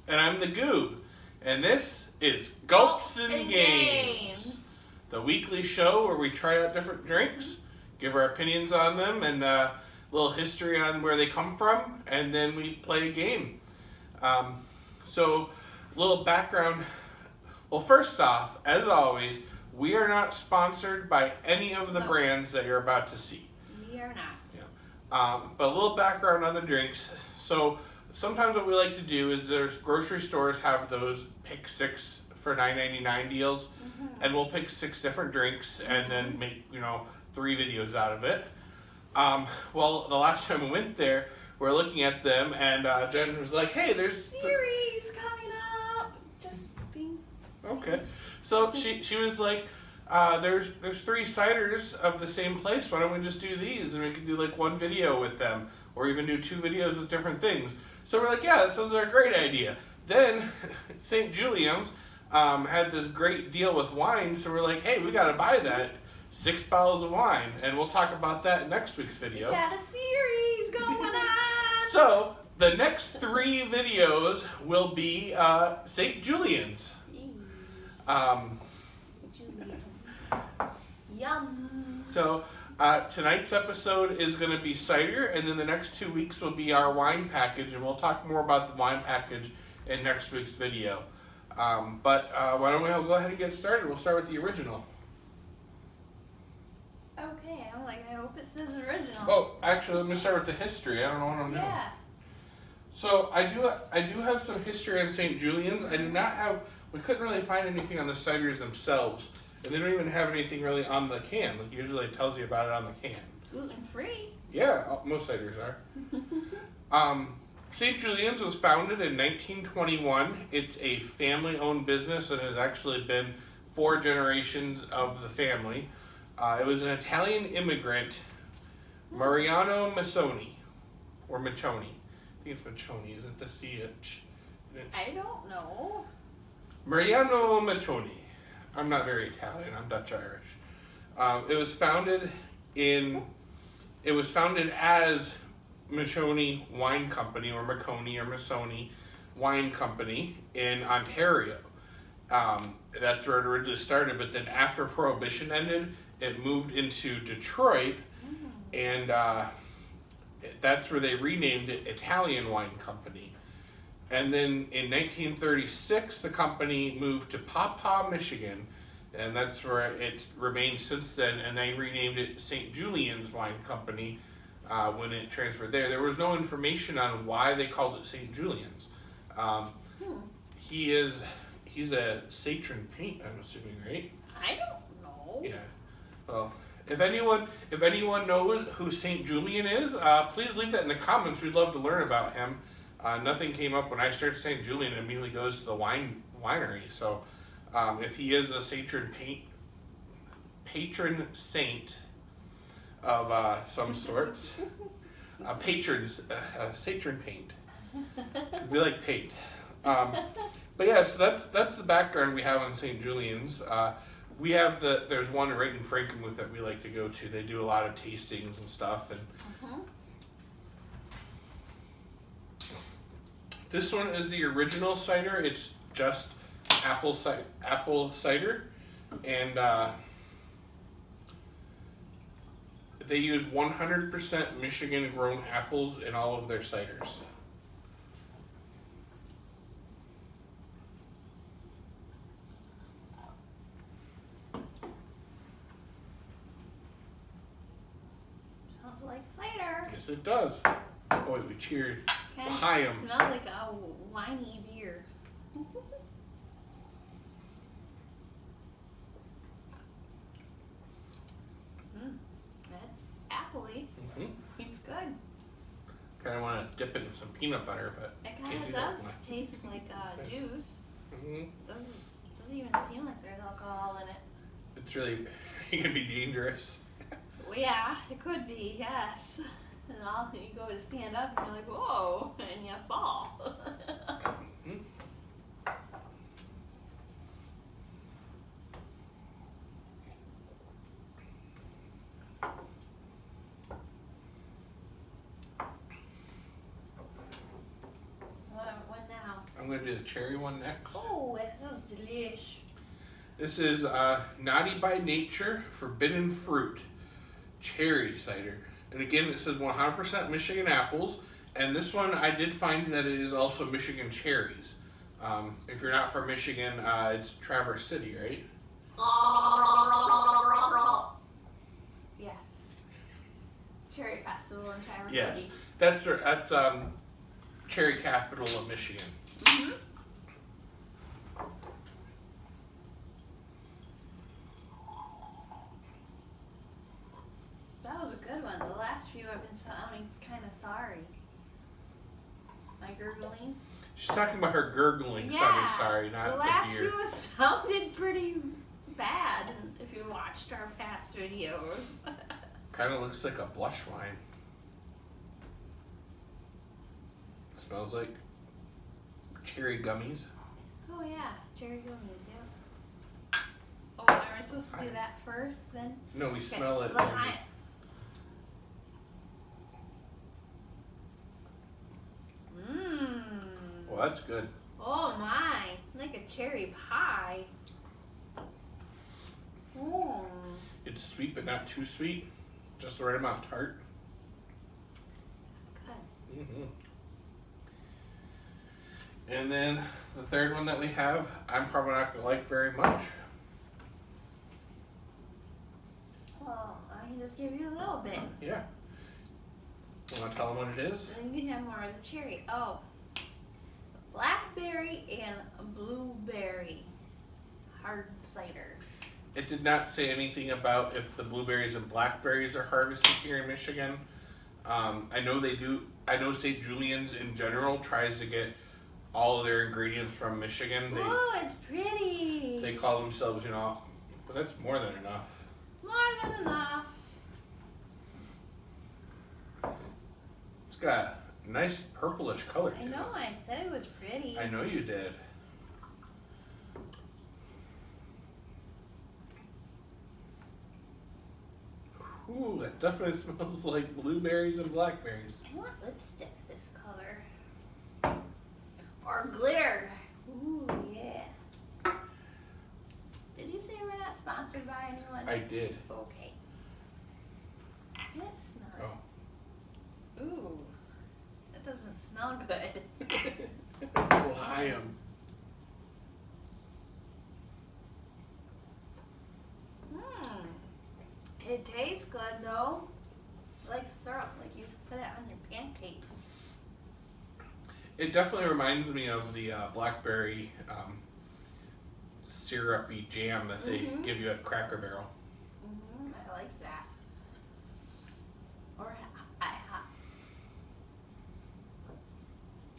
And I'm the Goob. And this is Gulps'N'Games, the weekly show where we try out different drinks, give our opinions on them, and a little history on where they come from, and then we play a game. So, a little background. Well, first off, as always, we are not sponsored by any of the brands that you're about to see. We are not. Yeah. But a little background on the drinks. So sometimes what we like to do is there's grocery stores have those pick 6 for $9.99 deals, and we'll pick 6 different drinks and then make 3 videos out of it. Well, the last time we went there, we're looking at them, and Jen was like, "Hey, there's series coming up." Just being okay. So she was like, "There's 3 ciders of the same place. Why don't we just do these, and we could do like 1 video with them, or even do 2 videos with different things." So we're like, "Yeah, that sounds like a great idea." Then St. Julian's had this great deal with wine, so we're like, "Hey, we got to buy that 6 bottles of wine," and we'll talk about that in next week's video. got a series going on. So the next 3 videos will be St. Julian's. Yum. So tonight's episode is going to be cider, and then the next 2 weeks will be our wine package, and we'll talk more about the wine package in next week's video. But why don't we go ahead and get started? We'll start with the original. Okay, I'm like, I hope it says original. Oh, actually, let me start with the history. I don't know what I'm doing. Yeah. So I do have some history on St. Julian's. I do not have. We couldn't really find anything on the ciders themselves, and they don't even have anything really on the can. Like usually it tells you about it on the can. Gluten-free. Yeah, most ciders are. St. Julian's was founded in 1921. It's a family-owned business and has actually been 4 generations of the family. It was an Italian immigrant, Mariano Machoni, or Machoni. I think it's Machoni, isn't the CH? I don't know. Mariano Machoni. I'm not very Italian. I'm Dutch-Irish. It was founded as Machoni Wine Company, or Maconi or Machoni Wine Company in Ontario. That's where it originally started, but then after Prohibition ended, it moved into Detroit, and that's where they renamed it Italian Wine Company. And then in 1936, the company moved to Pawpaw, Michigan, and that's where it's remained since then, and they renamed it St. Julian's Wine Company when it transferred there. There was no information on why they called it St. Julian's. He's a Satron paint, I'm assuming, right? I don't know. Yeah. Well, if anyone knows who St. Julian is, please leave that in the comments. We'd love to learn about him. Nothing came up when I searched St. Julian. It immediately goes to the winery. So, if he is a patron saint of some sorts, Satron paint. We like paint. But yeah, so that's the background we have on St. Julian's. We have there's one right in Frankenmuth that we like to go to. They do a lot of tastings and stuff. And this one is the original cider. It's just apple cider, and they use 100% Michigan-grown apples in all of their ciders. Like cider. Yes, it does. Boy, we cheered Kind behind of him. smell like a winey beer. That's appley. It's good. Kind of want to dip it in some peanut butter, but It can't kind do of that does one. taste like juice. Doesn't even seem like there's alcohol in it. It's really, it can be dangerous. Well, yeah, it could be, yes. And all you go to stand up and you're like, whoa, and you fall. I'm going to do the cherry one next. Oh, that sounds delish. This is Naughty by Nature Forbidden Fruit Cherry Cider. And again, it says 100% Michigan apples. And this one, I did find that it is also Michigan cherries. If you're not from Michigan, it's Traverse City, right? Yes. Cherry Festival in Traverse Yes. City. That's cherry capital of Michigan. Mm-hmm. That was a good one. The last few I've been sounding kind of sorry. My gurgling. She's talking about her gurgling, sounding sorry, not the last beer. few sounded pretty bad if you watched our past videos. Kind of looks like a blush wine. Smells like cherry gummies. Oh yeah, cherry gummies, yeah. Oh, are we supposed to do that first then? No, we smell it. Well, Well, that's good. Oh my, like a cherry pie. Oh. It's sweet, but not too sweet. Just the right amount of tart. Good. Mm-hmm. And then the third one that we have, I'm probably not going to like very much. Well, I can just give you a little bit. Yeah. Want to tell them what it is? Then you can have more of the cherry. Oh. Blackberry and blueberry hard cider. It did not say anything about if the blueberries and blackberries are harvested here in Michigan. I know they do. I know St. Julian's in general tries to get all of their ingredients from Michigan. Oh, it's pretty. They call themselves, but that's more than enough. More than enough. It's got a nice purplish color to I know, I said it was pretty. it. I know you did. Ooh, that definitely smells like blueberries and blackberries. I want lipstick this color. Or glitter. Ooh, yeah. Did you say we're not sponsored by anyone? I did. Okay. Let's smell Oh. it. Ooh. That doesn't smell good. Well, I am. It tastes good though. Like syrup, like you put it on your pancake. It definitely reminds me of the blackberry syrupy jam that they give you at Cracker Barrel. I like that. Or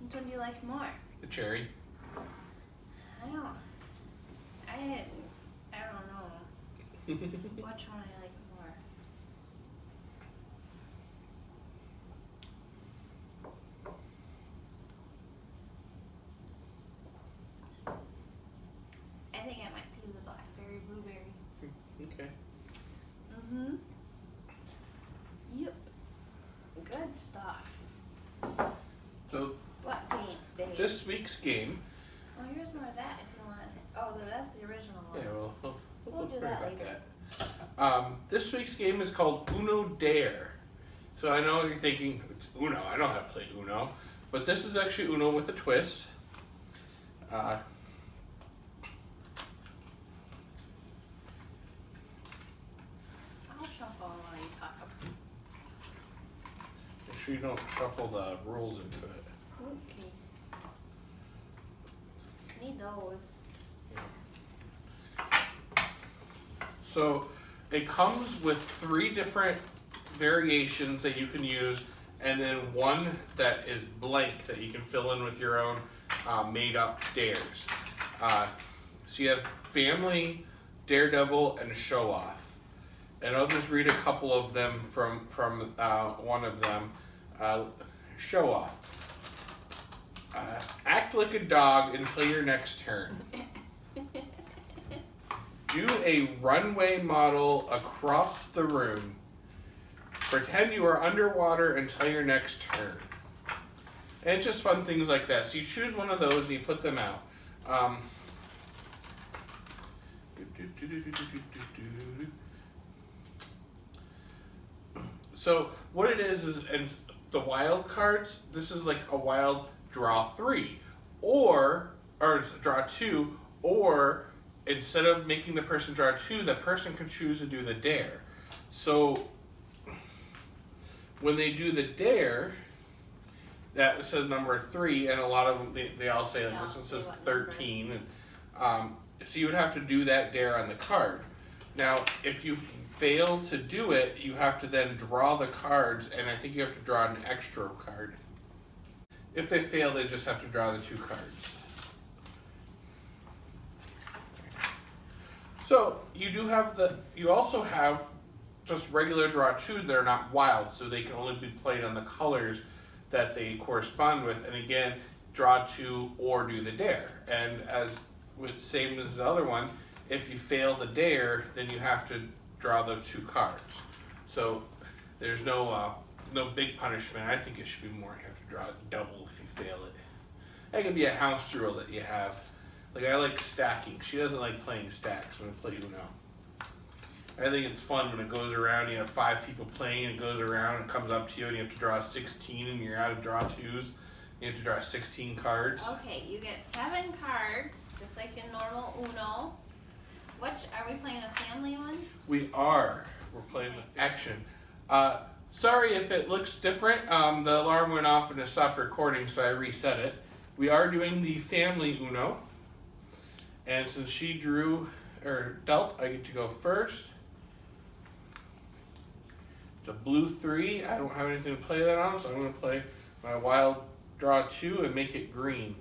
which one do you like more? The cherry. I don't know. Which one I like more? I think it might be the blackberry blueberry. Okay. Yep. Good stuff. So What game, babe? this week's game. Oh, here's more of that if you want it. Oh, that's the original one. Yeah, We'll do that later. This week's game is called Uno Dare. So I know you're thinking, it's Uno. I don't have to play Uno. But this is actually Uno with a twist. I'll shuffle while you talk. Make sure you don't shuffle the rules into it. Okay. Need those. So it comes with 3 different variations that you can use, and then one that is blank that you can fill in with your own made up dares. So you have family, daredevil, and show off. And I'll just read a couple of them from one of them. Show off. Act like a dog until your next turn. Do a runway model across the room. Pretend you are underwater until your next turn. And it's just fun things like that. So you choose one of those and you put them out. So what it is and the wild cards, this is like a wild draw 3. Or draw 2, or instead of making the person draw 2, the person can choose to do the dare. So when they do the dare, that says number 3, and a lot of them, they all say, like, this one says 13. And, so you would have to do that dare on the card. Now, if you fail to do it, you have to then draw the cards, and I think you have to draw an extra card. If they fail, they just have to draw the 2 cards. So you also have just regular draw 2s that are not wild, so they can only be played on the colors that they correspond with. And again, draw 2 or do the dare. And as with same as the other one, if you fail the dare, then you have to draw those 2 cards. So there's no big punishment. I think it should be more. You have to draw double if you fail it. That can be a house rule that you have. Like, I like stacking. She doesn't like playing stacks when I play Uno. I think it's fun when it goes around, you have 5 people playing, and it goes around and comes up to you, and you have to draw 16, and you're out of draw 2s. You have to draw 16 cards. Okay, you get 7 cards, just like in normal Uno. Are we playing a family one? We are. We're playing the action. Sorry if it looks different. The alarm went off and it stopped recording, so I reset it. We are doing the family Uno. And since she dealt, I get to go first. It's a blue 3. I don't have anything to play that on, so I'm going to play my wild draw 2 and make it green.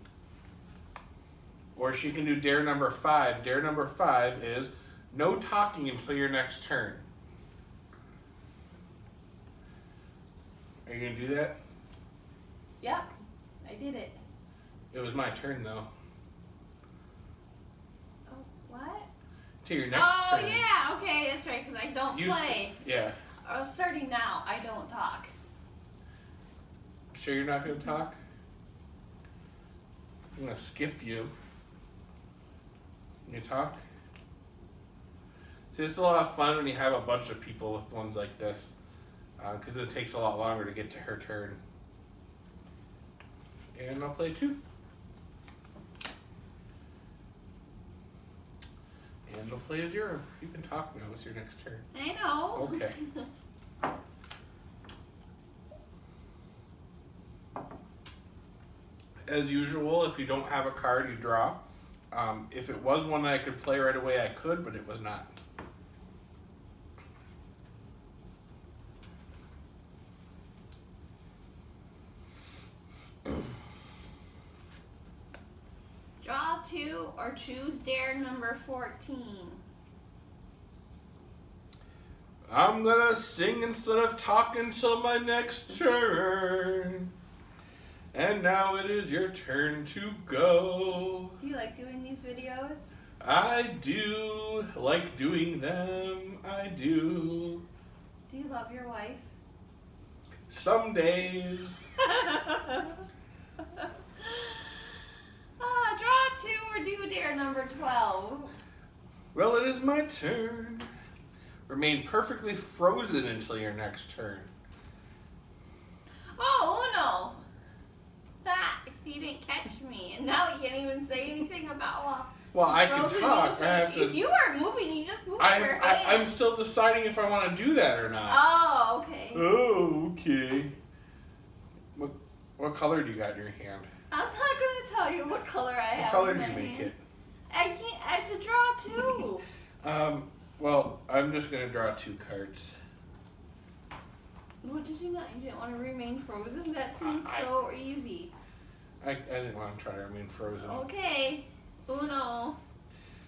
Or she can do dare number 5. Dare number 5 is no talking until your next turn. Are you going to do that? Yep, I did it. It was my turn, though. Oh, what? Till your next turn. Oh, yeah, okay, that's right, because I don't play. Yeah. Starting now, I don't talk. Sure you're not going to talk? I'm going to skip you. You talk? See, it's a lot of fun when you have a bunch of people with ones like this, because it takes a lot longer to get to her turn. And I'll play 2. And I'll play a 0. You can talk now. It's your next turn. I know. Okay. As usual, if you don't have a card, you draw. If it was one that I could play right away, I could, but it was not. Draw 2 or choose dare number 14. I'm gonna sing instead of talk until my next turn. And now it is your turn to go. Do you like doing these videos? I do like doing them. I do. Do you love your wife? Some days. Draw 2 or do dare number 12. Well, it is my turn. Remain perfectly frozen until your next turn. Oh, Uno. He didn't catch me, and now he can't even say anything about Well, I can talk. I have to. You are moving. You just moved your hand. I'm still deciding if I want to do that or not. Oh, okay. Oh, okay. What color do you got in your hand? I'm not going to tell you what color I have. What color in do you my make hand. it? I can't. It's a draw 2. Well, I'm just going to draw 2 cards. What did you not? You didn't want to remain frozen? That seems so easy. I didn't want to try to remain frozen. Okay. Uno.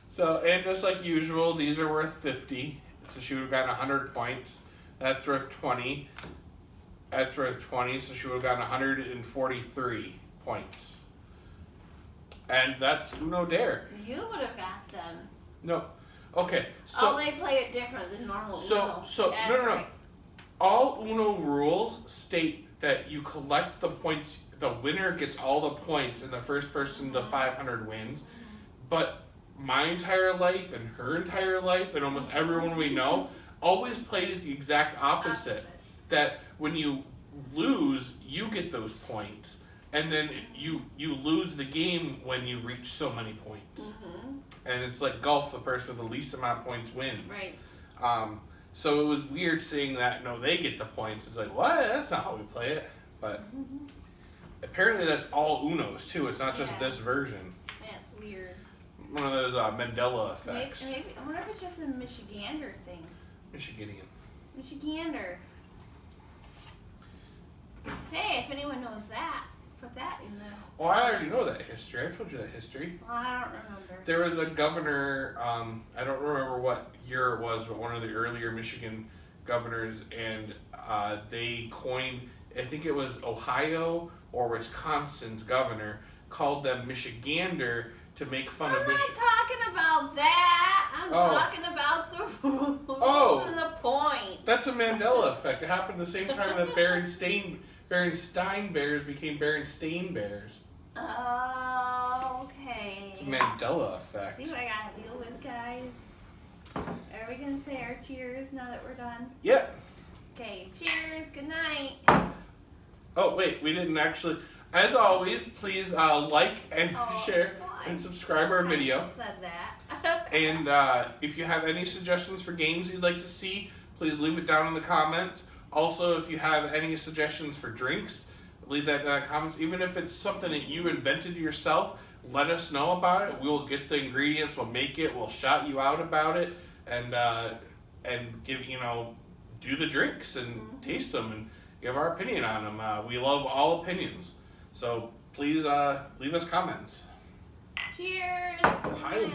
So, and just like usual, these are worth 50. So she would have gotten 100 points. That's worth 20. That's worth 20, so she would have gotten 143 points. And that's Uno Dare. You would have got them. No. Okay, so... they play it different than normal Uno. No. Right. All Uno rules state that you collect the points. The winner gets all the points, and the first person to 500 wins. But my entire life and her entire life and almost everyone we know always played it the exact opposite. That when you lose, you get those points, and then you lose the game when you reach so many points. And it's like golf, the person with the least amount of points wins. Right. So it was weird seeing that, no, they get the points. It's like, what? That's not how we play it. But apparently that's all Unos, too. It's not just this version. Yeah, it's weird. One of those Mandela effects. Maybe, I wonder if it's just a Michigander thing. Michiganian. Michigander. Hey, if anyone knows that, put that in the... Well, I already know that history. I told you that history. Well, I don't remember. There was a governor, I don't remember what year it was, but one of the earlier Michigan governors, and they coined, I think it was Ohio or Wisconsin's governor, called them Michigander to make fun of Michigan. I'm not talking about that. I'm talking about the rules and the point. That's a Mandela effect. It happened the same time that Berenstain Bears became Berenstain Bears. Oh, okay. It's a Mandela effect. See what I gotta deal with, guys? Are we gonna say our cheers now that we're done? Yep. Okay, cheers, good night. Oh, wait, we didn't actually. As always, please like and share and subscribe our video. I said that. And if you have any suggestions for games you'd like to see, please leave it down in the comments. Also, if you have any suggestions for drinks, leave that in the comments. Even if it's something that you invented yourself, let us know about it. We will get the ingredients, we'll make it, we'll shout you out about it, and give, do the drinks and taste them and give our opinion on them. We love all opinions. So please leave us comments. Cheers. Hi.